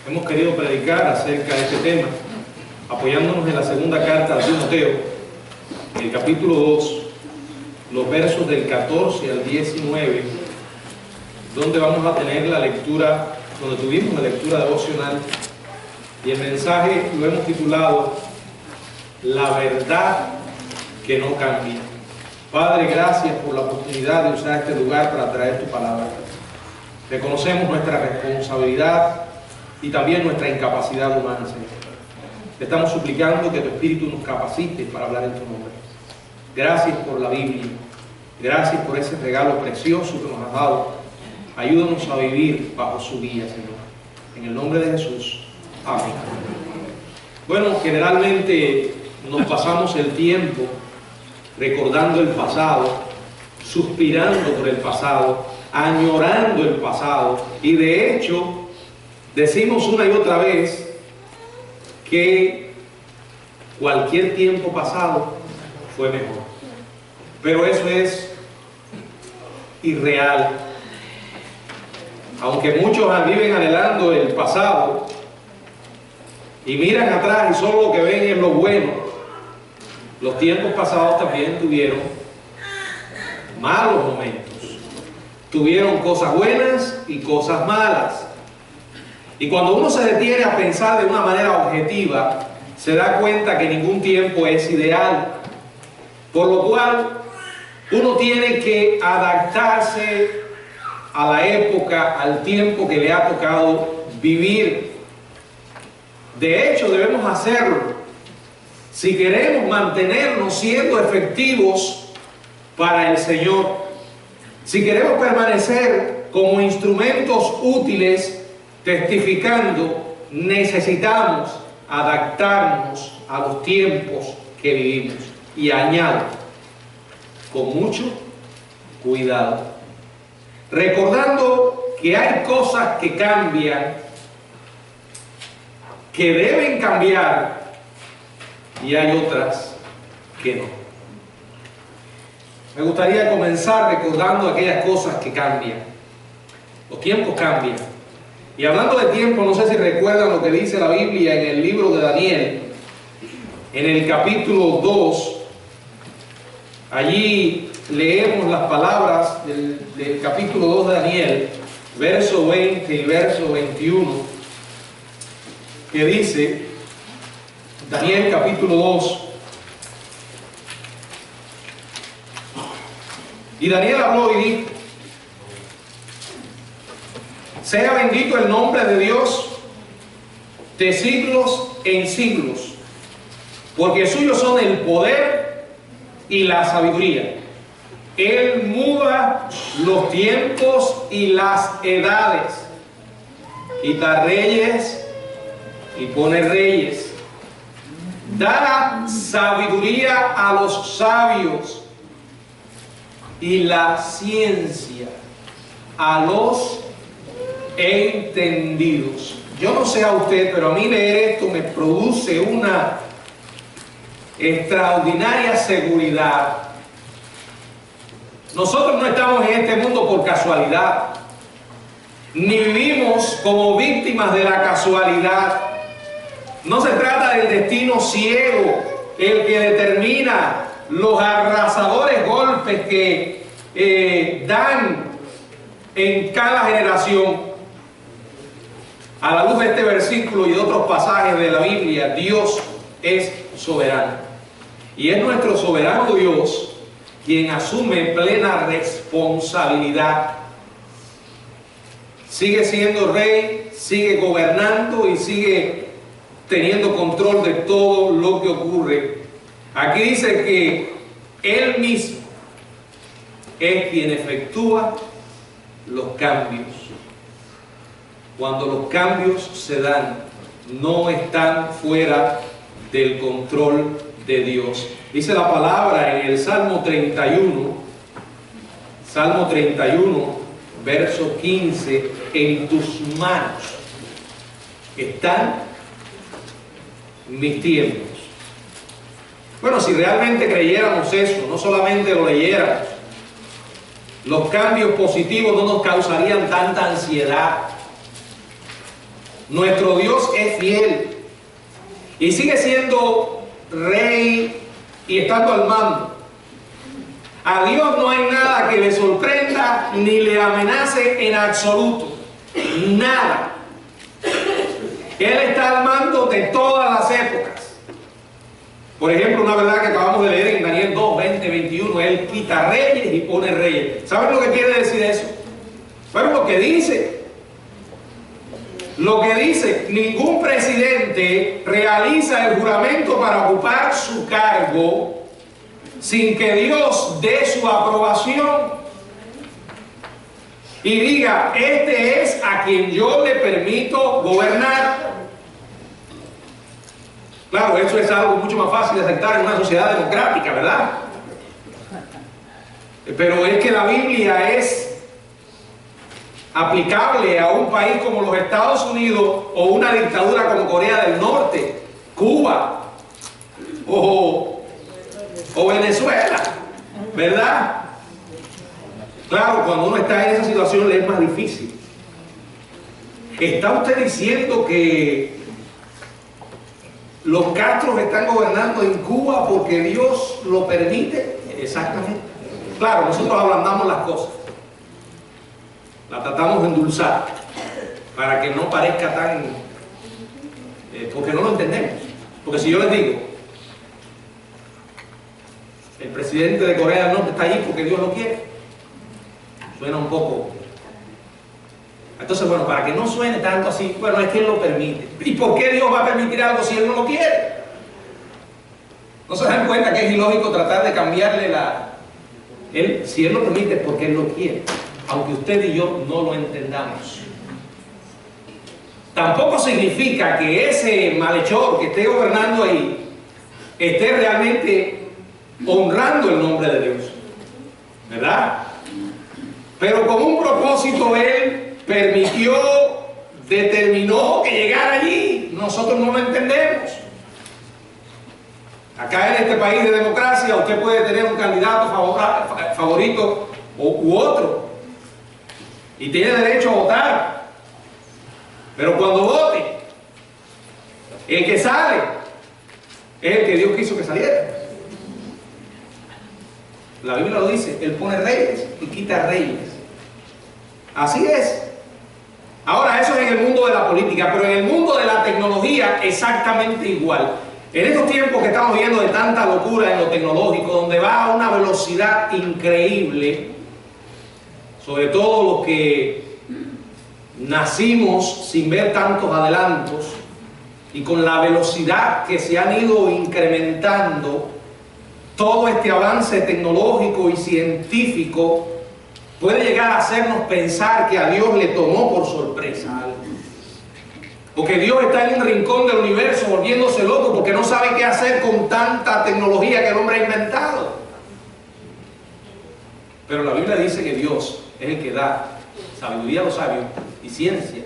Hemos querido predicar acerca de este tema, apoyándonos en la segunda carta a Timoteo, en el capítulo 2, los versos del 14 al 19, donde vamos a tener la lectura, donde tuvimos la lectura devocional, y el mensaje lo hemos titulado La verdad que no cambia. Padre, gracias por la oportunidad de usar este lugar para traer tu palabra. Reconocemos nuestra responsabilidad y también nuestra incapacidad humana, Señor. Te estamos suplicando que tu Espíritu nos capacite para hablar en tu nombre. Gracias por la Biblia. Gracias por ese regalo precioso que nos has dado. Ayúdanos a vivir bajo su guía, Señor. En el nombre de Jesús. Amén. Bueno, generalmente nos pasamos el tiempo recordando el pasado, suspirando por el pasado, añorando el pasado, y de hecho decimos una y otra vez que cualquier tiempo pasado fue mejor. Pero eso es irreal. Aunque muchos viven anhelando el pasado y miran atrás y solo lo que ven es lo bueno, los tiempos pasados también tuvieron malos momentos. Tuvieron cosas buenas y cosas malas. Y cuando uno se detiene a pensar de una manera objetiva, se da cuenta que ningún tiempo es ideal. Por lo cual, uno tiene que adaptarse a la época, al tiempo que le ha tocado vivir. De hecho, debemos hacerlo si queremos mantenernos siendo efectivos para el Señor. Si queremos permanecer como instrumentos útiles testificando, necesitamos adaptarnos a los tiempos que vivimos. Y añado, con mucho cuidado, recordando que hay cosas que cambian, que deben cambiar, y hay otras que no. Me gustaría comenzar recordando aquellas cosas que cambian. Los tiempos cambian. Y hablando de tiempo, no sé si recuerdan lo que dice la Biblia en el libro de Daniel, en el capítulo 2. Allí leemos las palabras del capítulo 2 de Daniel, verso 20 y verso 21, que dice, Daniel capítulo 2, y Daniel habló y dijo: sea bendito el nombre de Dios de siglos en siglos, porque suyos son el poder y la sabiduría. Él muda los tiempos y las edades, quita reyes y pone reyes, da sabiduría a los sabios y la ciencia a los entendidos. Yo no sé a usted, pero a mí leer esto me produce una extraordinaria seguridad. Nosotros no estamos en este mundo por casualidad, ni vivimos como víctimas de la casualidad. No se trata del destino ciego, el que determina los arrasadores golpes que dan en cada generación. A la luz de este versículo y de otros pasajes de la Biblia, Dios es soberano. Y es nuestro soberano Dios quien asume plena responsabilidad. Sigue siendo rey, sigue gobernando y sigue teniendo control de todo lo que ocurre. Aquí dice que Él mismo es quien efectúa los cambios. Cuando los cambios se dan, no están fuera del control de Dios. Dice la palabra en el Salmo 31, verso 15, en tus manos están mis tiempos. Bueno, si realmente creyéramos eso, no solamente lo leyéramos, los cambios positivos no nos causarían tanta ansiedad. Nuestro Dios es fiel y sigue siendo rey y estando al mando. A Dios no hay nada que le sorprenda ni le amenace en absoluto. Nada. Él está al mando de todas las épocas. Por ejemplo, una verdad que acabamos de leer en Daniel 2, 20, 21, Él quita reyes y pone reyes. ¿Saben lo que quiere decir eso? Bueno, lo que dice, ningún presidente realiza el juramento para ocupar su cargo sin que Dios dé su aprobación y diga, este es a quien yo le permito gobernar. Claro, eso es algo mucho más fácil de aceptar en una sociedad democrática, ¿verdad? Pero es que la Biblia es aplicable a un país como los Estados Unidos o una dictadura como Corea del Norte, Cuba o Venezuela, ¿verdad? Claro, cuando uno está en esa situación le es más difícil. ¿Está usted diciendo que los Castros están gobernando en Cuba porque Dios lo permite? Exactamente. Claro, nosotros ablandamos las cosas, las tratamos de endulzar para que no parezca tan... porque no lo entendemos. Porque si yo les digo, el presidente de Corea del Norte está allí porque Dios lo quiere, suena un poco... Entonces, bueno, para que no suene tanto así, bueno, es que Él lo permite. ¿Y por qué Dios va a permitir algo si Él no lo quiere? ¿No se dan cuenta que es ilógico tratar de cambiarle si Él lo permite es porque Él lo quiere, aunque usted y yo no lo entendamos? Tampoco significa que ese malhechor que esté gobernando ahí esté realmente honrando el nombre de Dios, ¿verdad? Pero con un propósito Él permitió, determinó que llegara allí. Nosotros no lo entendemos. Acá en este país de democracia usted puede tener un candidato favorito u otro y tiene derecho a votar, pero cuando vote, el que sale es el que Dios quiso que saliera. La Biblia lo dice, Él pone reyes y quita reyes. Así es. Ahora, eso es en el mundo de la política, pero en el mundo de la tecnología exactamente igual. En estos tiempos que estamos viendo de tanta locura en lo tecnológico, donde va a una velocidad increíble, sobre todo los que nacimos sin ver tantos adelantos, y con la velocidad que se han ido incrementando, todo este avance tecnológico y científico puede llegar a hacernos pensar que a Dios le tomó por sorpresa algo. O que Dios está en un rincón del universo volviéndose loco porque no sabe qué hacer con tanta tecnología que el hombre ha inventado. Pero la Biblia dice que Dios es el que da sabiduría a los sabios y ciencia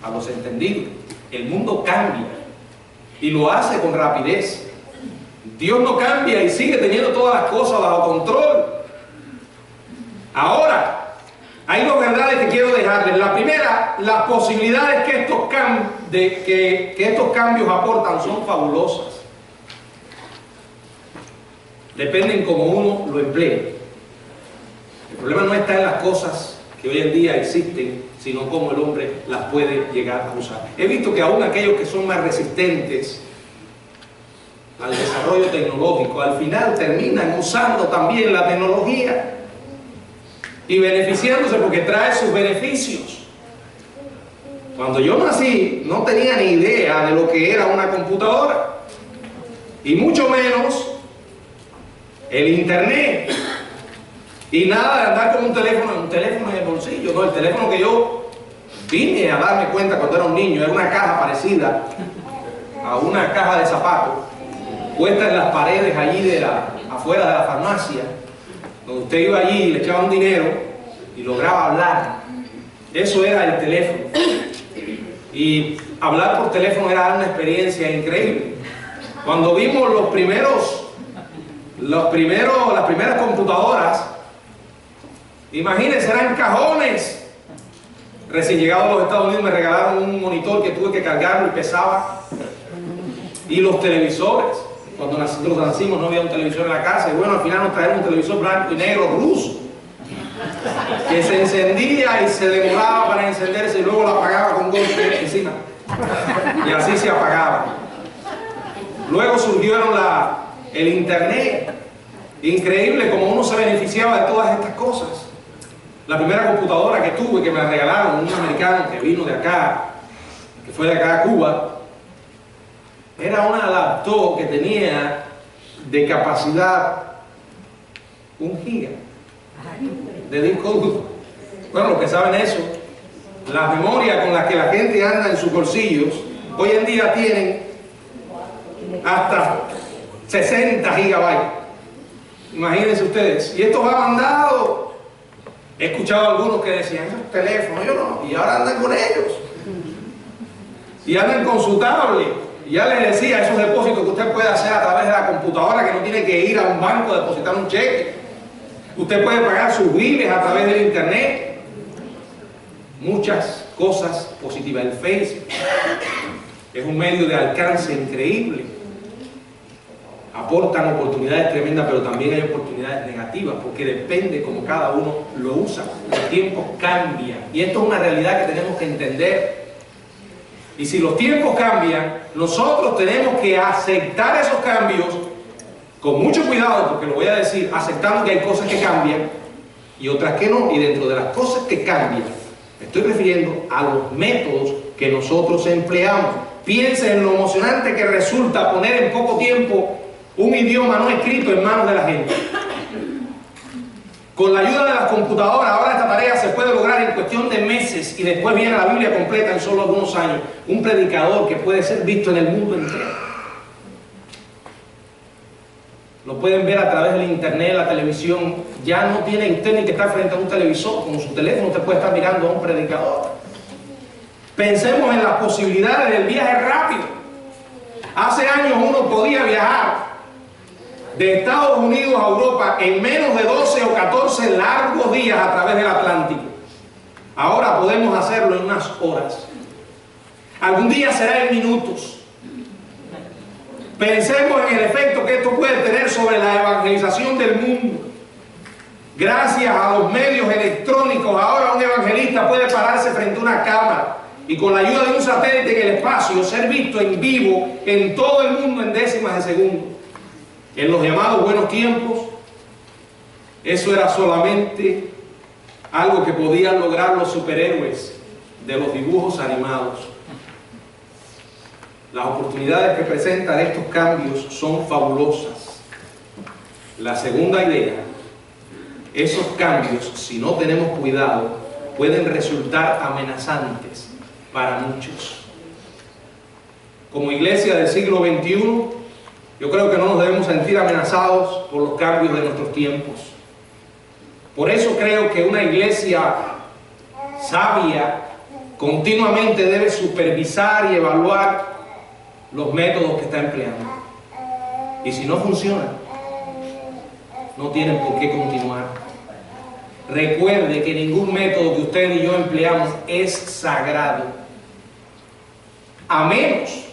a los entendidos. El mundo cambia y lo hace con rapidez. Dios no cambia y sigue teniendo todas las cosas bajo control. Ahora, hay dos verdades que quiero dejarles. La primera, las posibilidades que estos cambios aportan son fabulosas. Dependen cómo uno lo emplee. El problema no está en las cosas que hoy en día existen, sino cómo el hombre las puede llegar a usar. He visto que aún aquellos que son más resistentes al desarrollo tecnológico, al final terminan usando también la tecnología y beneficiándose porque trae sus beneficios. Cuando yo nací no tenía ni idea de lo que era una computadora y mucho menos el internet, y nada de andar con un teléfono en el bolsillo. No, el teléfono que yo vine a darme cuenta cuando era un niño era una caja parecida a una caja de zapatos puesta en las paredes allí afuera de la farmacia, donde usted iba allí y le echaba un dinero y lograba hablar. Eso era el teléfono. Y hablar por teléfono era una experiencia increíble. Cuando vimos las primeras computadoras, imagínense, eran cajones Recién llegado a los Estados Unidos me regalaron un monitor que tuve que cargarlo y pesaba. Y los televisores. Cuando nosotros nacimos no había un televisor en la casa. Y bueno, al final nos trajeron un televisor blanco y negro ruso, que se encendía y se demoraba para encenderse y luego lo apagaba con golpe encima. Y así se apagaba. Luego surgieron el internet. Increíble como uno se beneficiaba de todas estas cosas. La primera computadora que tuve, que me la regalaron, un americano que vino de acá, que fue de acá a Cuba, era una laptop que tenía de capacidad 1 giga de disco duro. Bueno, los que saben eso, las memorias con las que la gente anda en sus bolsillos, hoy en día tienen hasta 60 gigabytes. Imagínense ustedes. Y esto va mandado. He escuchado a algunos que decían, esos teléfonos, yo no, y ahora andan con ellos. Y andan con su tablet. Y ya les decía, esos depósitos que usted puede hacer a través de la computadora, que no tiene que ir a un banco a depositar un cheque. Usted puede pagar sus biles a través del internet. Muchas cosas positivas. El Facebook es un medio de alcance increíble. Aportan oportunidades tremendas, pero también hay oportunidades negativas, porque depende cómo cada uno lo usa. Los tiempos cambian y esto es una realidad que tenemos que entender. Y si los tiempos cambian, nosotros tenemos que aceptar esos cambios con mucho cuidado, porque lo voy a decir, aceptando que hay cosas que cambian y otras que no. Y dentro de las cosas que cambian, me estoy refiriendo a los métodos que nosotros empleamos. Piensen en lo emocionante que resulta poner en poco tiempo un idioma no escrito en manos de la gente. Con la ayuda de las computadoras, ahora esta tarea se puede lograr en cuestión de meses y después viene la Biblia completa en solo algunos años. Un predicador que puede ser visto en el mundo entero. Lo pueden ver a través del internet, la televisión. Ya no tiene usted ni que estar frente a un televisor. Con su teléfono usted puede estar mirando a un predicador. Pensemos en las posibilidades del viaje rápido. Hace años uno podía viajar de Estados Unidos a Europa en menos de 12 o 14 largos días a través del Atlántico. Ahora podemos hacerlo en unas horas. Algún día será en minutos. Pensemos en el efecto que esto puede tener sobre la evangelización del mundo. Gracias a los medios electrónicos, ahora un evangelista puede pararse frente a una cámara y con la ayuda de un satélite en el espacio ser visto en vivo en todo el mundo en décimas de segundo. En los llamados buenos tiempos, eso era solamente algo que podían lograr los superhéroes de los dibujos animados. Las oportunidades que presentan estos cambios son fabulosas. La segunda idea, esos cambios, si no tenemos cuidado, pueden resultar amenazantes para muchos. Como iglesia del siglo XXI, yo creo que no nos debemos sentir amenazados por los cambios de nuestros tiempos. Por eso creo que una iglesia sabia continuamente debe supervisar y evaluar los métodos que está empleando. Y si no funcionan, no tienen por qué continuar. Recuerde que ningún método que usted y yo empleamos es sagrado, a menos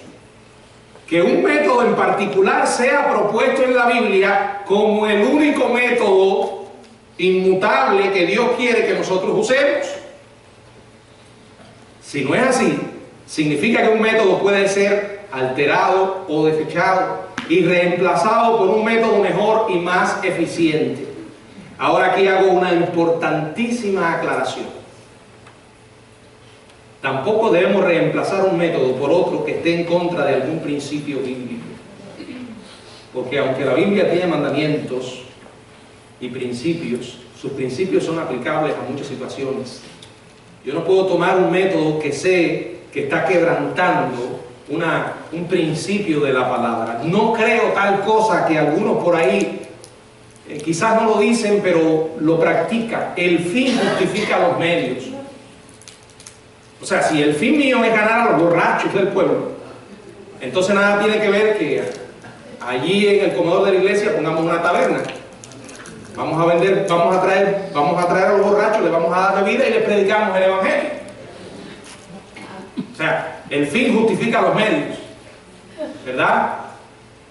que un método en particular sea propuesto en la Biblia como el único método inmutable que Dios quiere que nosotros usemos. Si no es así, significa que un método puede ser alterado o desechado y reemplazado por un método mejor y más eficiente. Ahora aquí hago una importantísima aclaración. Tampoco debemos reemplazar un método por otro que esté en contra de algún principio bíblico. Porque aunque la Biblia tiene mandamientos y principios, sus principios son aplicables a muchas situaciones. Yo no puedo tomar un método que sé que está quebrantando un principio de la palabra. No creo tal cosa que algunos por ahí quizás no lo dicen, pero lo practican. El fin justifica los medios. O sea, si el fin mío es ganar a los borrachos del pueblo, entonces nada tiene que ver que allí en el comedor de la iglesia pongamos una taberna. Vamos a vender, vamos a traer a los borrachos, les vamos a dar bebida y les predicamos el evangelio. O sea, el fin justifica los medios, ¿verdad?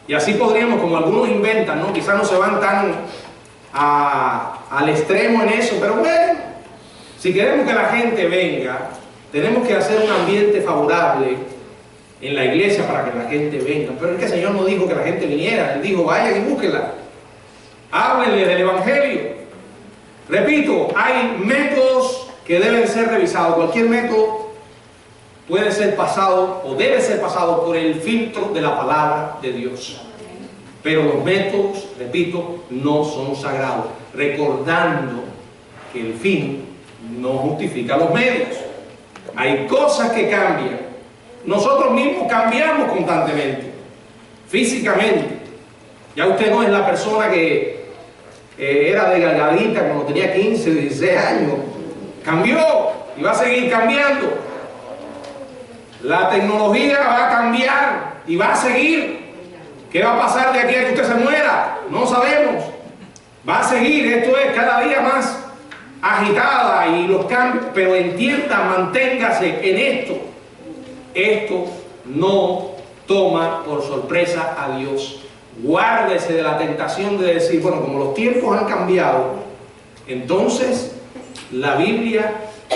Y así podríamos, como algunos inventan, ¿no? Quizás no se van tan al extremo en eso, pero bueno, si queremos que la gente venga, tenemos que hacer un ambiente favorable en la iglesia para que la gente venga. Pero es que el Señor no dijo que la gente viniera, Él dijo, vayan y búsquenla, háblenle del Evangelio. Repito, hay métodos que deben ser revisados. Cualquier método puede ser pasado o debe ser pasado por el filtro de la palabra de Dios. Pero los métodos, repito, no son sagrados, recordando que el fin no justifica los medios. Hay cosas que cambian. Nosotros mismos cambiamos constantemente, físicamente. Ya usted no es la persona que era delgadita cuando tenía 15, 16 años. Cambió y va a seguir cambiando. La tecnología va a cambiar y va a seguir. ¿Qué va a pasar de aquí a que usted se muera? No sabemos. Va a seguir. Esto es cada día más agitada y los cambios. Pero entienda, manténgase en esto. Esto no toma por sorpresa a Dios. Guárdese de la tentación de decir, bueno, como los tiempos han cambiado, entonces la Biblia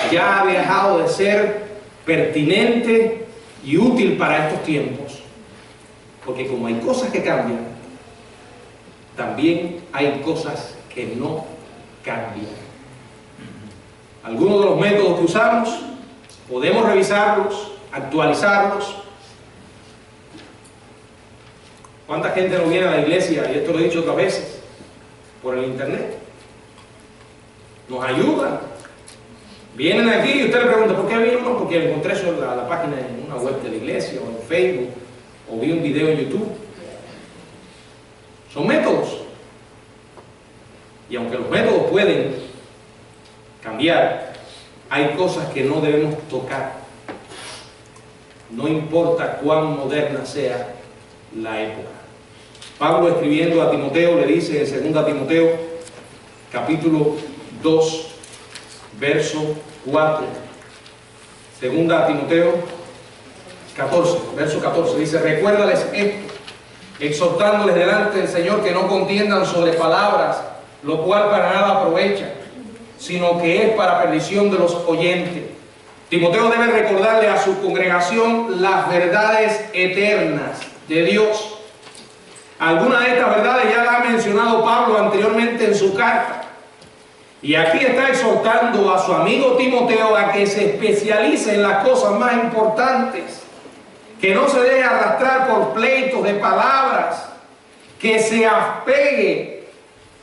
ya ha dejado de ser pertinente y útil para estos tiempos. Porque como hay cosas que cambian, también hay cosas que no cambian. Algunos de los métodos que usamos, podemos revisarlos, actualizarlos. ¿Cuánta gente no viene a la iglesia? Y esto lo he dicho otras veces, por el internet. Nos ayudan. Vienen aquí y usted le pregunta, ¿por qué vino? Porque encontré eso en la página, en una web de la iglesia, o en Facebook, o vi un video en YouTube. Son métodos. Y aunque los métodos pueden cambiar, hay cosas que no debemos tocar. No importa cuán moderna sea la época. Pablo, escribiendo a Timoteo, le dice en 2 Timoteo, capítulo 2, verso 4. 2 Timoteo 14, verso 14, dice, recuérdales esto, exhortándoles delante del Señor que no contiendan sobre palabras, lo cual para nada aprovecha, sino que es para perdición de los oyentes. Timoteo debe recordarle a su congregación las verdades eternas de Dios. Algunas de estas verdades ya las ha mencionado Pablo anteriormente en su carta. Y aquí está exhortando a su amigo Timoteo a que se especialice en las cosas más importantes, que no se deje arrastrar por pleitos de palabras, que se apegue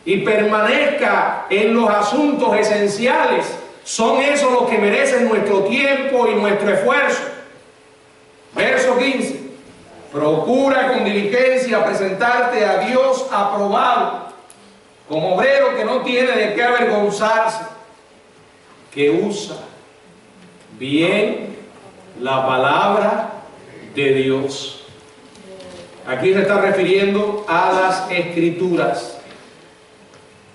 y permanezca en los asuntos esenciales. Son esos los que merecen nuestro tiempo y nuestro esfuerzo. Verso 15. Procura con diligencia presentarte a Dios aprobado, como obrero que no tiene de qué avergonzarse, que usa bien la palabra de Dios. Aquí se está refiriendo a las Escrituras.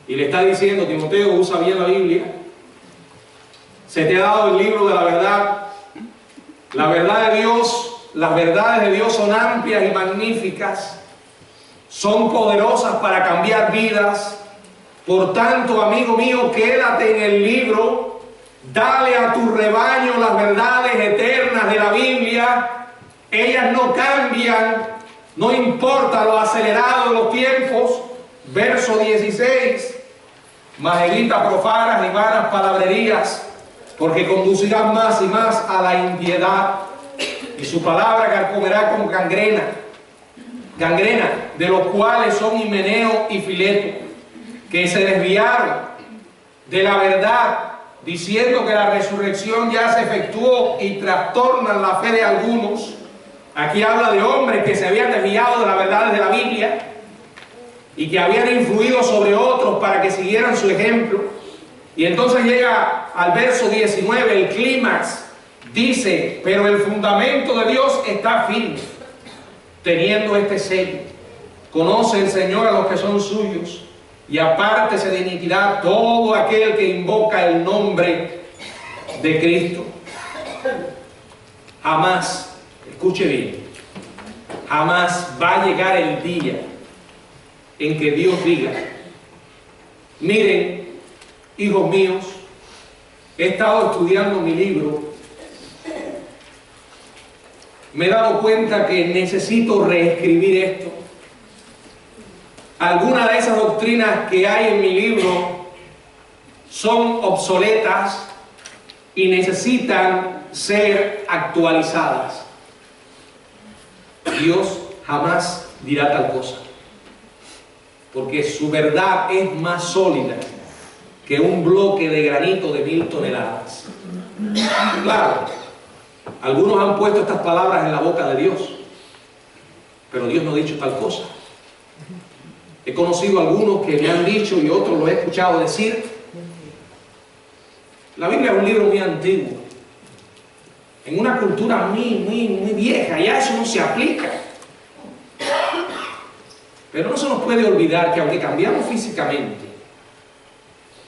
Y le está diciendo, Timoteo, usa bien la Biblia. Se te ha dado el libro de la verdad. La verdad de Dios. Las verdades de Dios son amplias y magníficas, son poderosas para cambiar vidas. Por tanto, amigo mío, quédate en el libro, dale a tu rebaño las verdades eternas de la Biblia. Ellas no cambian, no importa lo acelerado de los tiempos. Verso 16, mas evita profanas y vanas palabrerías, porque conducirán más y más a la impiedad. Y su palabra carcomerá como gangrena, de los cuales son Himeneo y Fileto, que se desviaron de la verdad, diciendo que la resurrección ya se efectuó y trastornan la fe de algunos. Aquí habla de hombres que se habían desviado de las verdades de la Biblia y que habían influido sobre otros para que siguieran su ejemplo. Y entonces llega al verso 19, el clímax. Dice, pero el fundamento de Dios está firme, teniendo este sello. Conoce el Señor a los que son suyos, y apártese de iniquidad todo aquel que invoca el nombre de Cristo. Jamás, escuche bien, jamás va a llegar el día en que Dios diga: miren, hijos míos, he estado estudiando mi libro, me he dado cuenta que necesito reescribir esto. Algunas de esas doctrinas que hay en mi libro son obsoletas y necesitan ser actualizadas. Dios jamás dirá tal cosa, porque su verdad es más sólida que un bloque de granito de 1000 toneladas. Claro, algunos han puesto estas palabras en la boca de Dios, pero Dios no ha dicho tal cosa. He conocido a algunos que me han dicho, y otros lo he escuchado decir: la Biblia es un libro muy antiguo, en una cultura muy vieja, ya eso no se aplica. Pero no se nos puede olvidar que aunque cambiamos físicamente,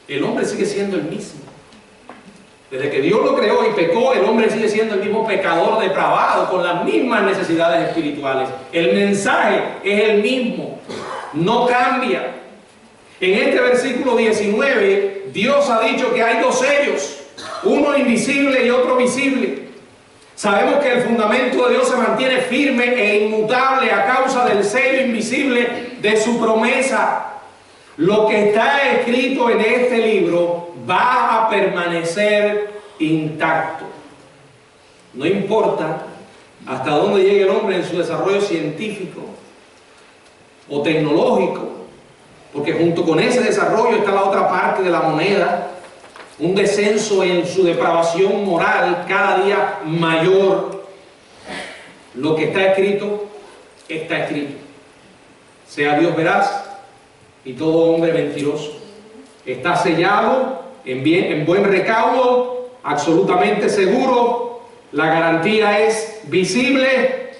el hombre sigue siendo el mismo. Desde que Dios lo creó y pecó, el hombre sigue siendo el mismo pecador depravado, con las mismas necesidades espirituales. El mensaje es el mismo, no cambia. En este versículo 19, Dios ha dicho que hay dos sellos, uno invisible y otro visible. Sabemos que el fundamento de Dios se mantiene firme e inmutable a causa del sello invisible de su promesa. Lo que está escrito en este libro va a permanecer intacto. No importa hasta dónde llegue el hombre en su desarrollo científico o tecnológico, porque junto con ese desarrollo está la otra parte de la moneda, un descenso en su depravación moral cada día mayor. Lo que está escrito, está escrito. Sea Dios veraz y todo hombre mentiroso. Está sellado en buen recaudo, absolutamente seguro. La garantía es visible.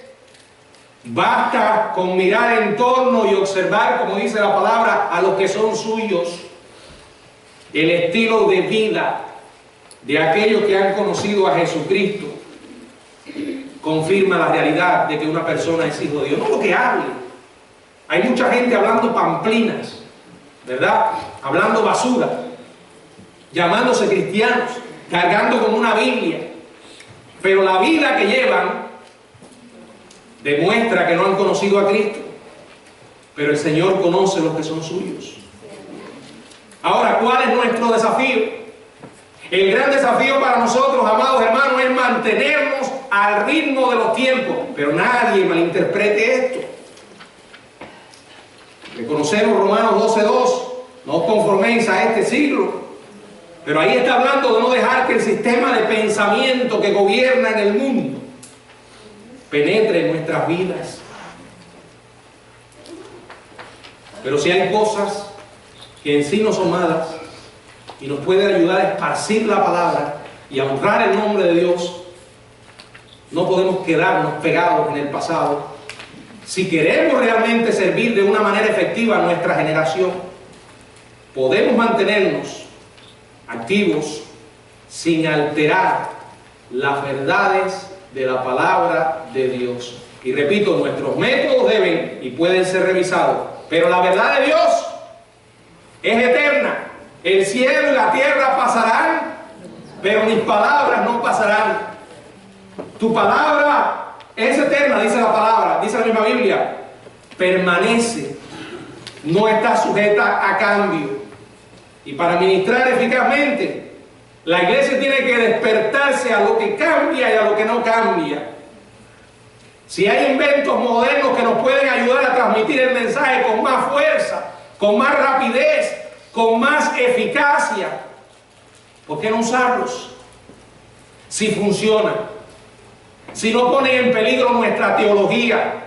Basta con mirar en torno y observar, como dice la palabra, a los que son suyos. El estilo de vida de aquellos que han conocido a Jesucristo confirma la realidad de que una persona es hijo de Dios. No lo que hable. Hay mucha gente hablando pamplinas, ¿verdad? Hablando basura, llamándose cristianos, cargando con una Biblia, pero la vida que llevan demuestra que no han conocido a Cristo. Pero el Señor conoce los que son suyos. Ahora, ¿cuál es nuestro desafío? El gran desafío para nosotros, amados hermanos, es mantenernos al ritmo de los tiempos. Pero nadie malinterprete esto. Reconocemos Romanos 12:2, no os conforméis a este siglo. Pero ahí está hablando de no dejar que el sistema de pensamiento que gobierna en el mundo penetre en nuestras vidas. Pero si hay cosas que en sí no son malas y nos pueden ayudar a esparcir la palabra y a honrar el nombre de Dios, no podemos quedarnos pegados en el pasado. Si queremos realmente servir de una manera efectiva a nuestra generación, podemos mantenernos activos sin alterar las verdades de la palabra de Dios. Y repito, nuestros métodos deben y pueden ser revisados, pero la verdad de Dios es eterna. El cielo y la tierra pasarán, pero mis palabras no pasarán. Tu palabra es eterna, dice la palabra, dice la misma Biblia. Permanece, no está sujeta a cambio. Y para ministrar eficazmente, la iglesia tiene que despertarse a lo que cambia y a lo que no cambia. Si hay inventos modernos que nos pueden ayudar a transmitir el mensaje con más fuerza, con más rapidez, con más eficacia, ¿por qué no usarlos? Si funcionan, si no ponen en peligro nuestra teología,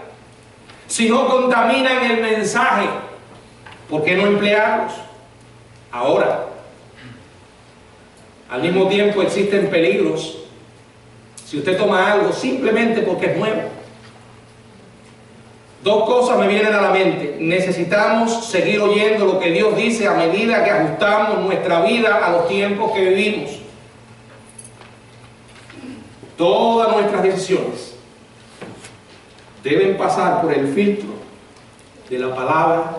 si no contaminan el mensaje, ¿por qué no emplearlos? Ahora, al mismo tiempo existen peligros si usted toma algo simplemente porque es nuevo. Dos cosas me vienen a la mente. Necesitamos seguir oyendo lo que Dios dice a medida que ajustamos nuestra vida a los tiempos que vivimos. Todas nuestras decisiones deben pasar por el filtro de la palabra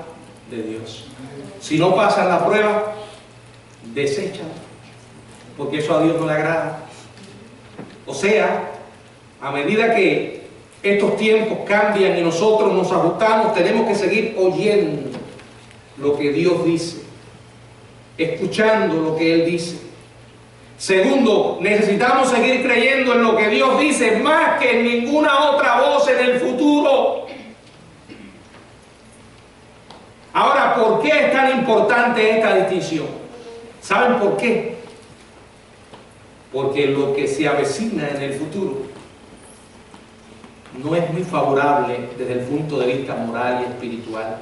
de Dios. Si no pasan la prueba, deséchala, porque eso a Dios no le agrada. O sea, a medida que estos tiempos cambian y nosotros nos ajustamos, tenemos que seguir oyendo lo que Dios dice, escuchando lo que Él dice. Segundo, necesitamos seguir creyendo en lo que Dios dice más que en ninguna otra voz en el futuro. Ahora, ¿por qué es tan importante esta distinción? ¿Saben por qué? Porque lo que se avecina en el futuro no es muy favorable desde el punto de vista moral y espiritual.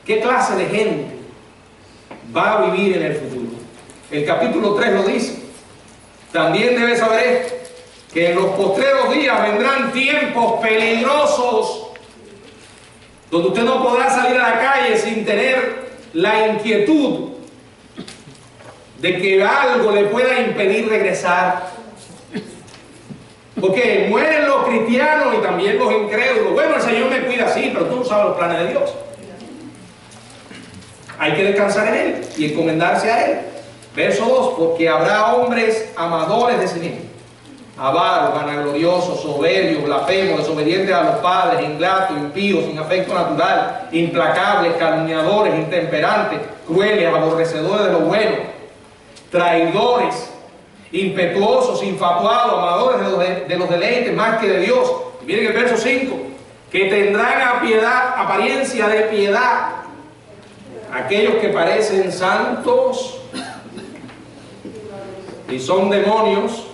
¿Qué clase de gente va a vivir en el futuro? El capítulo 3 lo dice. También debes saber esto, que en los postreros días vendrán tiempos peligrosos, donde usted no podrá salir a la calle sin tener la inquietud de que algo le pueda impedir regresar. Porque mueren los cristianos y también los incrédulos. Bueno, el Señor me cuida, sí, pero tú no sabes los planes de Dios. Hay que descansar en Él y encomendarse a Él. Verso 2, porque habrá hombres amadores de sí mismos, avaros, vanagloriosos, soberbios, blasfemos, desobedientes a los padres, ingratos, impíos, sin afecto natural, implacables, calumniadores, intemperantes, crueles, aborrecedores de lo bueno, traidores, impetuosos, infatuados, amadores de los deleites más que de Dios. Miren el verso 5, que tendrán apariencia de piedad, aquellos que parecen santos y son demonios,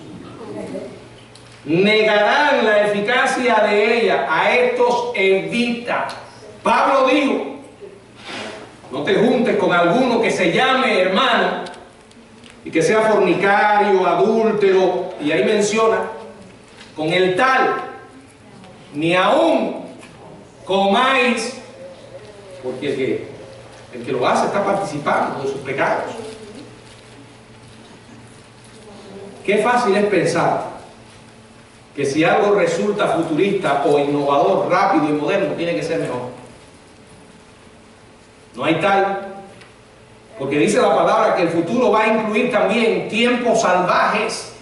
negarán la eficacia de ella. A estos evita. Pablo dijo: no te juntes con alguno que se llame hermano y que sea fornicario, adúltero, y ahí menciona, con el tal, ni aún comáis, porque el que lo hace está participando de sus pecados. Qué fácil es pensar que si algo resulta futurista o innovador, rápido y moderno, tiene que ser mejor. No hay tal, porque dice la palabra que el futuro va a incluir también tiempos salvajes.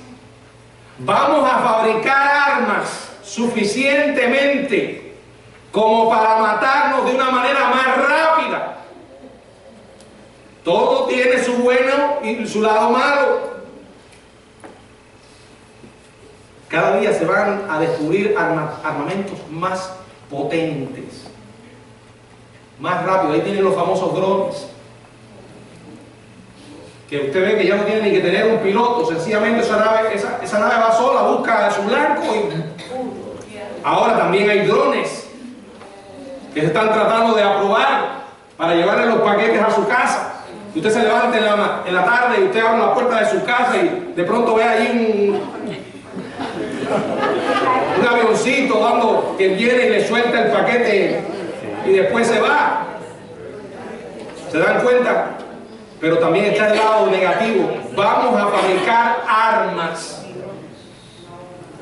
Vamos a fabricar armas suficientemente como para matarnos de una manera más rápida. Todo tiene su bueno y su lado malo. Cada día se van a descubrir armamentos más potentes, más rápidos. Ahí tienen los famosos drones, que usted ve que ya no tiene ni que tener un piloto, sencillamente esa nave va sola, busca a su blanco. Ahora también hay drones que se están tratando de aprobar para llevarle los paquetes a su casa. Y usted se levanta en la tarde y usted abre la puerta de su casa y de pronto ve ahí un avioncito dando, que viene y le suelta el paquete y después se va. ¿Se dan cuenta? Pero también está el lado negativo. Vamos a fabricar armas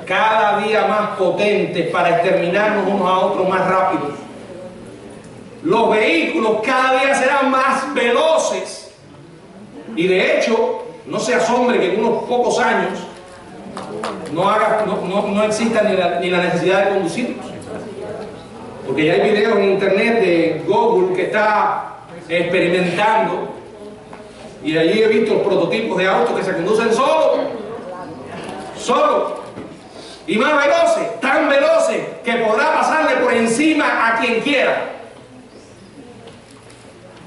cada día más potentes para exterminarnos unos a otros más rápido. Los vehículos cada día serán más veloces. Y de hecho, no se asombre que en unos pocos años no exista ni la necesidad de conducirlos. Porque ya hay videos en internet de Google que está experimentando, y allí he visto los prototipos de autos que se conducen solo y más veloces, tan veloces que podrá pasarle por encima a quien quiera.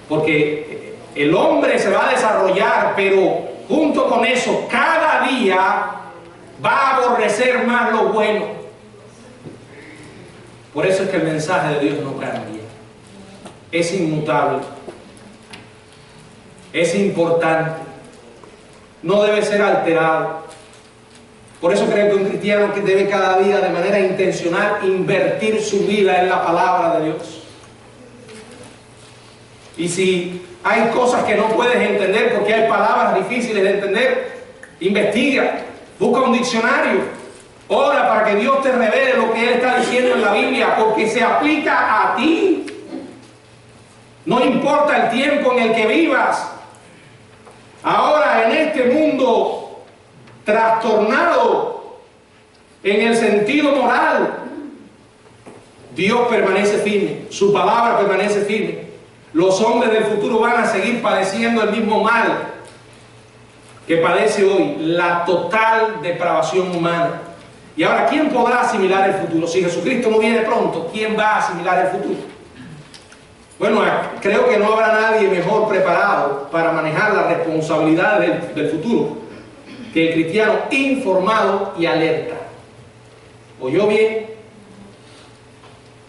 Porque el hombre se va a desarrollar, pero junto con eso cada día va a aborrecer más lo bueno. Por eso es que el mensaje de Dios no cambia, es inmutable, es importante, no debe ser alterado. Por eso creo que un cristiano que debe cada día de manera intencional invertir su vida en la palabra de Dios. Y si hay cosas que no puedes entender porque hay palabras difíciles de entender, investiga, busca un diccionario, Ora para que Dios te revele lo que Él está diciendo en la Biblia, porque se aplica a ti. No importa el tiempo en el que vivas. Ahora, en este mundo trastornado en el sentido moral, Dios permanece firme, su palabra permanece firme. Los hombres del futuro van a seguir padeciendo el mismo mal que padece hoy, la total depravación humana. Y ahora, ¿quién podrá asimilar el futuro? Si Jesucristo no viene pronto, ¿quién va a asimilar el futuro? Bueno, creo que no habrá nadie mejor preparado para manejar las responsabilidades del futuro que el cristiano informado y alerta. ¿Oyó bien?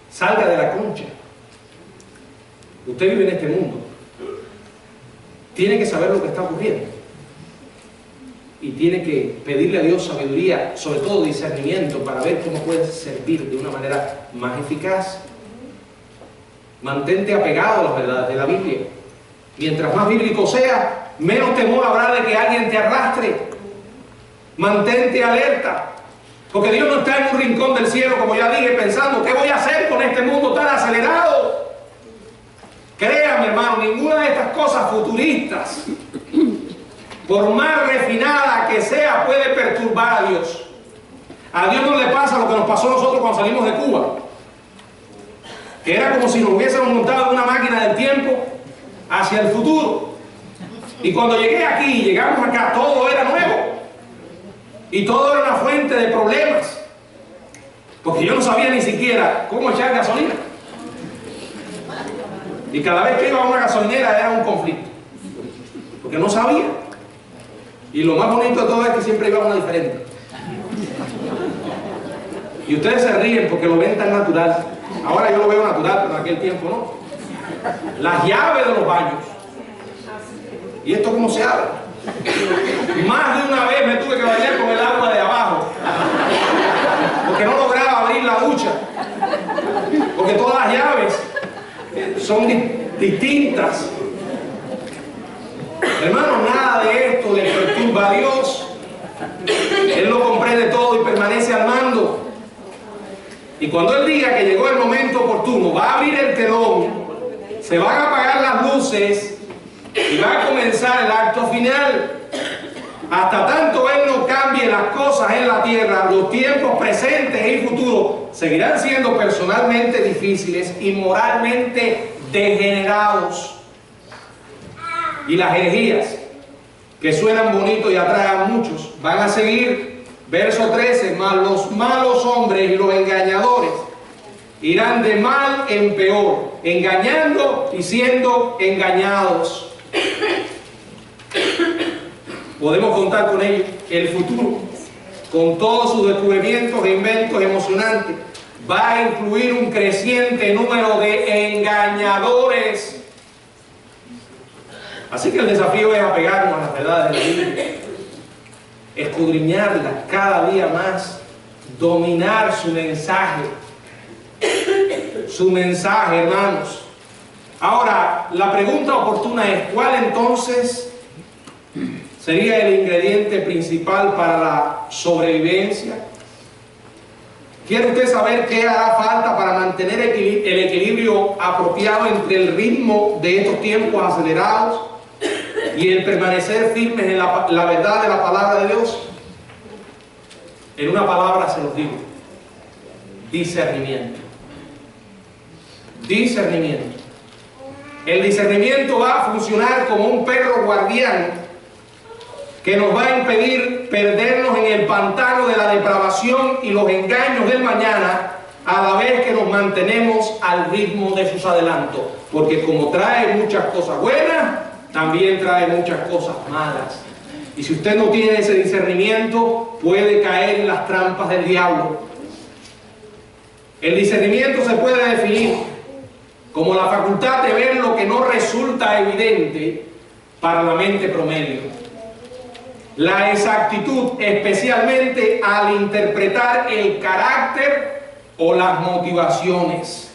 Salga de la concha. Usted vive en este mundo. Tiene que saber lo que está ocurriendo. Y tiene que pedirle a Dios sabiduría, sobre todo discernimiento, para ver cómo puede servir de una manera más eficaz. Mantente apegado a las verdades de la Biblia. Mientras más bíblico sea, menos temor habrá de que alguien te arrastre. Mantente alerta. Porque Dios no está en un rincón del cielo, como ya dije, pensando, ¿qué voy a hacer con este mundo tan acelerado? Créame, hermano, ninguna de estas cosas futuristas, por más refinada que sea, puede perturbar a Dios. A Dios no le pasa lo que nos pasó a nosotros cuando salimos de Cuba, que era como si nos hubiésemos montado en una máquina del tiempo hacia el futuro. Y cuando llegué aquí, llegamos acá, todo era nuevo. Y todo era una fuente de problemas. Porque yo no sabía ni siquiera cómo echar gasolina. Y cada vez que iba a una gasolinera era un conflicto. Porque no sabía. Y lo más bonito de todo es que siempre iba a una diferente. Y ustedes se ríen porque lo ven tan natural. Ahora yo lo veo natural, pero en aquel tiempo no. Las llaves de los baños. ¿Y esto cómo se abre? Más de una vez me tuve que bañar con el agua de abajo. Porque no lograba abrir la ducha. Porque todas las llaves son distintas. Hermano, nada de esto le perturba a Dios. Él lo comprende todo y permanece al mando. Y cuando Él diga que llegó el momento oportuno, va a abrir el telón, se van a apagar las luces y va a comenzar el acto final. Hasta tanto Él no cambie las cosas en la tierra, los tiempos presentes y futuros seguirán siendo personalmente difíciles y moralmente degenerados. Y las herejías, que suenan bonito y atraen a muchos, van a seguir. Verso 13, mas los malos hombres y los engañadores irán de mal en peor, engañando y siendo engañados. Podemos contar con ellos. El futuro, con todos sus descubrimientos e inventos emocionantes, va a incluir un creciente número de engañadores. Así que el desafío es apegarnos a las verdades de la Biblia, escudriñarlas cada día más, dominar su mensaje, hermanos. Ahora, la pregunta oportuna es, ¿cuál entonces sería el ingrediente principal para la sobrevivencia? ¿Quiere usted saber qué hará falta para mantener el equilibrio apropiado entre el ritmo de estos tiempos acelerados y el permanecer firmes en la verdad de la palabra de Dios? En una palabra se los digo: discernimiento. Discernimiento. El discernimiento va a funcionar como un perro guardián que nos va a impedir perdernos en el pantano de la depravación y los engaños del mañana, a la vez que nos mantenemos al ritmo de sus adelantos. Porque como trae muchas cosas buenas, también trae muchas cosas malas. Y si usted no tiene ese discernimiento, puede caer en las trampas del diablo. El discernimiento se puede definir como la facultad de ver lo que no resulta evidente para la mente promedio. La exactitud, especialmente al interpretar el carácter o las motivaciones.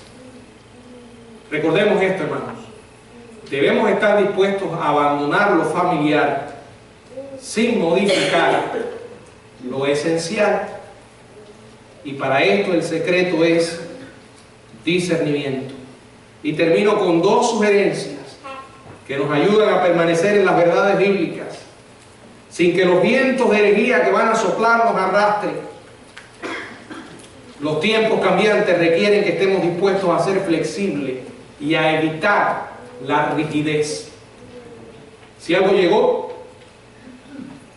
Recordemos esto, hermanos. Debemos estar dispuestos a abandonar lo familiar sin modificar lo esencial. Y para esto el secreto es discernimiento. Y termino con dos sugerencias que nos ayudan a permanecer en las verdades bíblicas, sin que los vientos de herejía que van a soplar nos arrastren. Los tiempos cambiantes requieren que estemos dispuestos a ser flexibles y a evitar la rigidez. Si algo llegó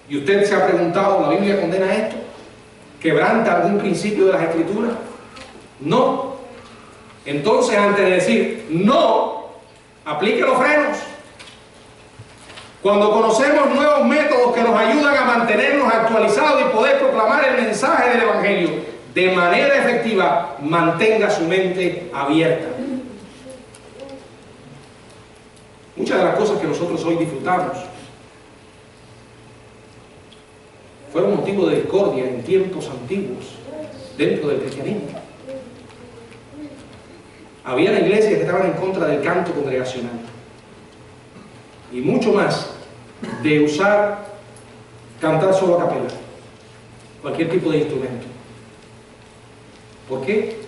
y usted se ha preguntado, ¿la Biblia condena esto? ¿Quebranta algún principio de las Escrituras? No. Entonces, antes de decir no, aplique los frenos. Cuando conocemos nuevos métodos que nos ayudan a mantenernos actualizados y poder proclamar el mensaje del Evangelio de manera efectiva, mantenga su mente abierta. Muchas de las cosas que nosotros hoy disfrutamos fueron motivo de discordia en tiempos antiguos dentro del cristianismo. Había iglesias que estaban en contra del canto congregacional y mucho más de usar, cantar solo a capela, cualquier tipo de instrumento. ¿Por qué?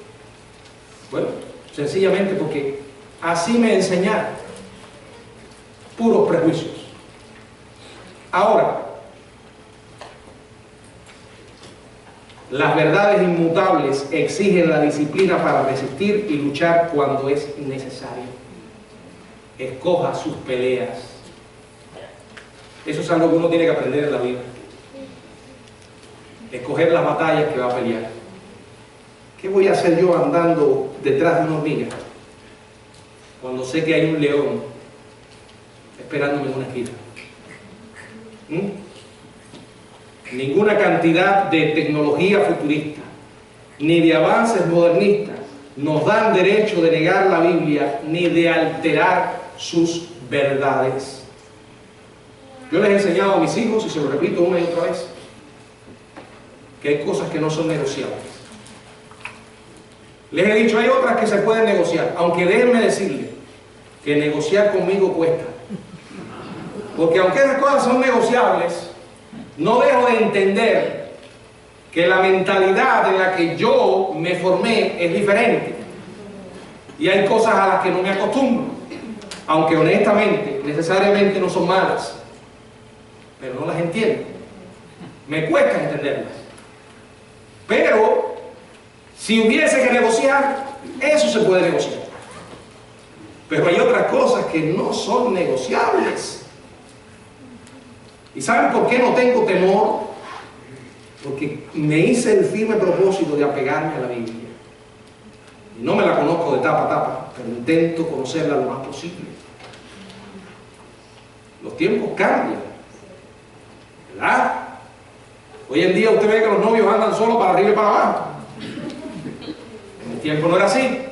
Bueno, sencillamente porque así me enseñaron, puros prejuicios. Ahora, las verdades inmutables exigen la disciplina para resistir y luchar cuando es necesario. Escoja sus peleas. Eso es algo que uno tiene que aprender en la vida. Escoger las batallas que va a pelear. ¿Qué voy a hacer yo andando detrás de una hormiga cuando sé que hay un león esperándome en una esquina? Ninguna cantidad de tecnología futurista ni de avances modernistas nos dan derecho de negar la Biblia ni de alterar sus verdades. Yo les he enseñado a mis hijos, y se lo repito una y otra vez, que hay cosas que no son negociables. Les he dicho, hay otras que se pueden negociar, aunque déjenme decirles que negociar conmigo cuesta. Porque aunque esas cosas son negociables, no dejo de entender que la mentalidad en la que yo me formé es diferente. Y hay cosas a las que no me acostumbro, aunque honestamente, necesariamente no son malas, pero no las entiendo. Me cuesta entenderlas. Pero, si hubiese que negociar, eso se puede negociar. Pero hay otras cosas que no son negociables. ¿Y saben por qué no tengo temor? Porque me hice el firme propósito de apegarme a la Biblia. Y no me la conozco de tapa a tapa, pero intento conocerla lo más posible. Los tiempos cambian, ¿verdad? Hoy en día usted ve que los novios andan solo para arriba y para abajo. En el tiempo no era así.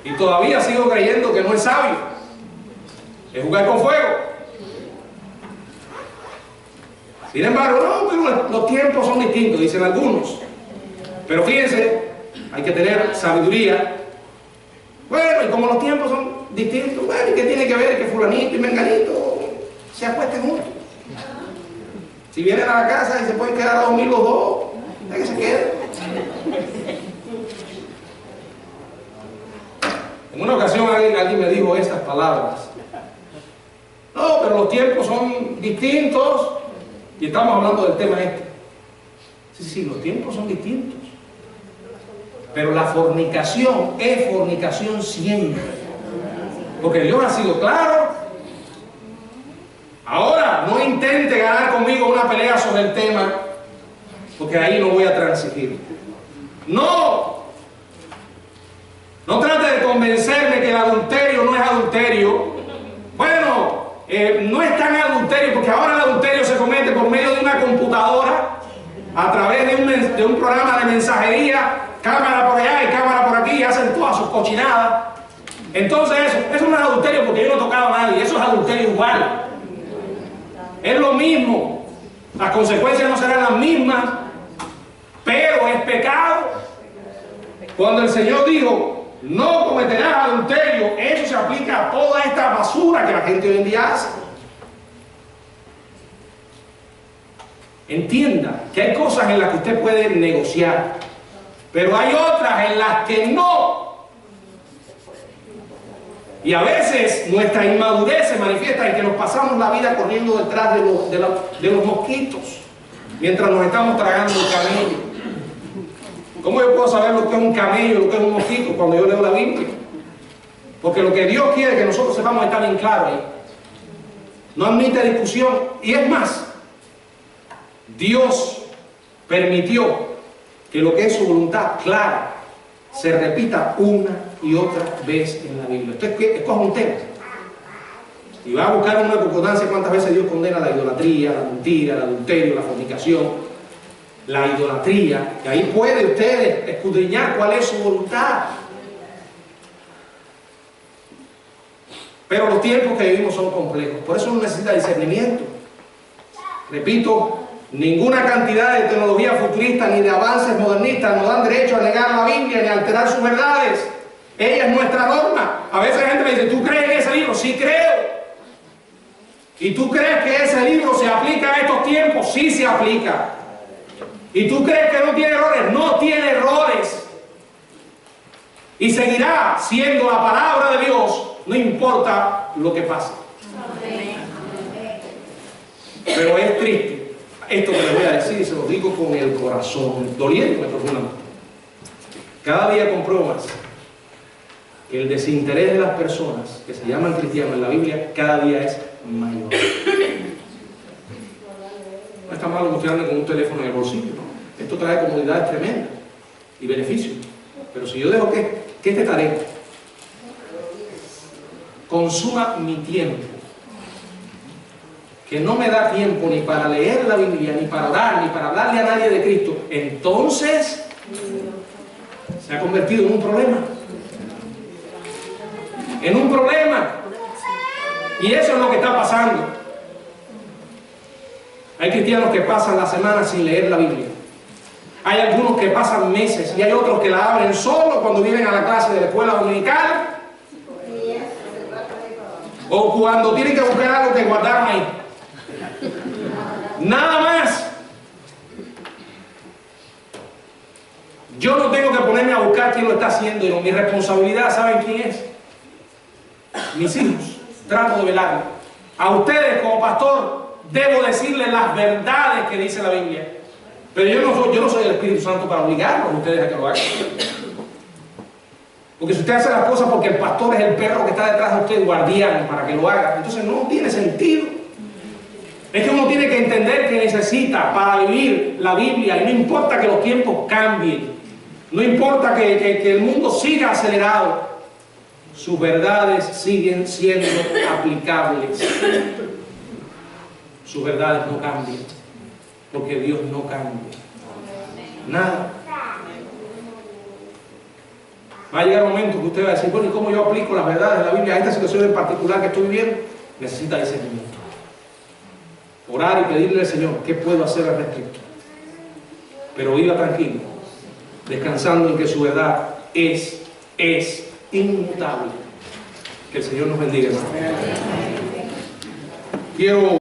Y todavía sigo creyendo que no es sabio. Es jugar con fuego. Sin embargo, no, pero los tiempos son distintos, dicen algunos. Pero fíjense, hay que tener sabiduría. Bueno, y como los tiempos son distintos, bueno, ¿y qué tiene que ver que fulanito y menganito se acuesten juntos? Si vienen a la casa y se pueden quedar a dormir los dos, ya que se queden. En una ocasión alguien me dijo estas palabras. No, pero los tiempos son distintos. Y estamos hablando del tema este. Sí, los tiempos son distintos. Pero la fornicación es fornicación siempre. Porque Dios ha sido claro. Ahora, no intente ganar conmigo una pelea sobre el tema, porque ahí no voy a transigir. No. No trate de convencerme que el adulterio no es adulterio. Bueno, no es tan adulterio, porque ahora el adulterio se comete por medio de una computadora, a través de un programa de mensajería, cámara por allá y cámara por aquí, y hacen todas sus cochinadas. Entonces eso no es adulterio porque yo no he tocado a nadie, eso es adulterio igual. Es lo mismo, las consecuencias no serán las mismas, pero es pecado. Cuando el Señor dijo, no cometerás adulterio, eso se aplica a toda esta basura que la gente hoy en día hace. Entienda que hay cosas en las que usted puede negociar, Pero hay otras en las que no. Y a veces nuestra inmadurez se manifiesta en que nos pasamos la vida corriendo detrás de los mosquitos, mientras nos estamos tragando el camello. ¿Cómo yo puedo saber lo que es un camello, lo que es un mosquito, cuando yo leo la Biblia? Porque lo que Dios quiere que nosotros sepamos está bien claro ahí. No admite discusión. Y es más, Dios permitió que lo que es su voluntad clara se repita una y otra vez en la Biblia. Usted escoge un tema y va a buscar en una concordancia cuántas veces Dios condena la idolatría, la mentira, el adulterio, la fornicación, la idolatría, y ahí puede usted escudriñar cuál es su voluntad. Pero los tiempos que vivimos son complejos, por eso uno necesita discernimiento. Repito, ninguna cantidad de tecnología futurista ni de avances modernistas nos dan derecho a negar la Biblia ni a alterar sus verdades. Ella es nuestra norma. A veces la gente me dice, ¿tú crees en ese libro? Sí creo. ¿Y tú crees que ese libro se aplica a estos tiempos? Sí se aplica. ¿Y tú crees que no tiene errores? No tiene errores. Y seguirá siendo la palabra de Dios, no importa lo que pase. Pero es triste esto que les voy a decir, y se lo digo con el corazón, doliéndome profundamente. Cada día compruebo más que el desinterés de las personas que se llaman cristianos en la Biblia cada día es mayor. No está malo que usted ande con un teléfono en el bolsillo, ¿no? Esto trae comodidades tremendas y beneficios. Pero si yo dejo que este tarea consuma mi tiempo, que no me da tiempo ni para leer la Biblia, ni para orar, ni para hablarle a nadie de Cristo, entonces se ha convertido en un problema. En un problema. Y eso es lo que está pasando. Hay cristianos que pasan la semana sin leer la Biblia. Hay algunos que pasan meses y hay otros que la abren solo cuando vienen a la clase de la escuela dominical o cuando tienen que buscar algo que guardaron ahí. Nada más. Yo no tengo que ponerme a buscar quién lo está haciendo, y mi responsabilidad, ¿saben quién es? Mis hijos. Trato de velarlo. A ustedes como pastor debo decirles las verdades que dice la Biblia. Pero yo no soy el Espíritu Santo para obligarlos a ustedes a que lo hagan. Porque si usted hace las cosas porque el pastor es el perro que está detrás de usted, guardián, para que lo haga, entonces no tiene sentido. Es que uno tiene que entender que necesita para vivir la Biblia, y no importa que los tiempos cambien, no importa que el mundo siga acelerado, sus verdades siguen siendo aplicables. Sus verdades no cambian, porque Dios no cambia. Nada. Va a llegar un momento que usted va a decir, bueno, ¿y cómo yo aplico las verdades de la Biblia a esta situación en particular que estoy viviendo? Necesita discernimiento. Orar y pedirle al Señor, ¿qué puedo hacer al respecto? Pero viva tranquilo, descansando en que su verdad es inmutable. Que el Señor nos bendiga, hermano. Quiero